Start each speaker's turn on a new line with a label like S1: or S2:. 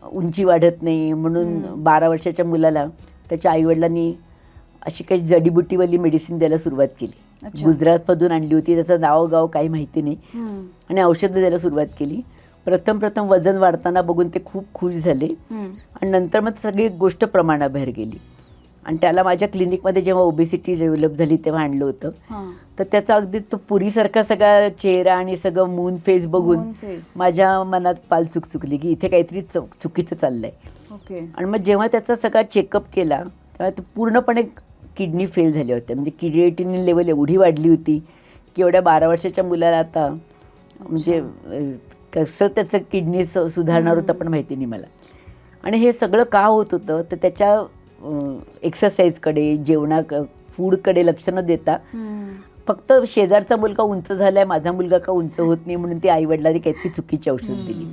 S1: उंची वाढत नाही म्हणून 12 वर्षाच्या मुलाला त्याच्या आईवडिलांनी अशी काही जडीबुटीवाली मेडिसिन द्यायला सुरुवात केली. गुजरातमधून आणली होती, त्याचं नाव गाव काही माहिती नाही, आणि औषधं द्यायला सुरुवात केली. प्रथम वजन वाढताना बघून ते खूप खुश झाले आणि नंतर मग सगळी गोष्ट प्रमाणाबाहेर गेली. आणि त्याला माझ्या क्लिनिकमध्ये जेव्हा ओबेसिटी डेव्हलप झाली तेव्हा आणलं होतं. तर त्याचा अगदी तो पुरीसारखा सगळा चेहरा आणि सगळं मून फेस बघून माझ्या मनात पाल चुकचुकली की इथे काहीतरी चुकीचं चाललंय. आणि मग जेव्हा त्याचा सगळा चेकअप केला तेव्हा तो पूर्णपणे किडनी फेल झाल्या होत्या. म्हणजे क्रिएटिनिन लेवल एवढी वाढली होती की एवढ्या 12 वर्षाच्या मुलाला आता म्हणजे कसं त्याचं किडनी सुधारणार होतं पण माहिती नाही मला. आणि हे सगळं का होत होतं तर त्याच्या एक्सरसाइजकडे, फूडकडे लक्ष न देता फक्त शेजारचा मुलगा उंच झालाय, माझा मुलगा का उंच होत नाही म्हणून ती आईवडिलांनी काहीतरी चुकीची औषध दिली.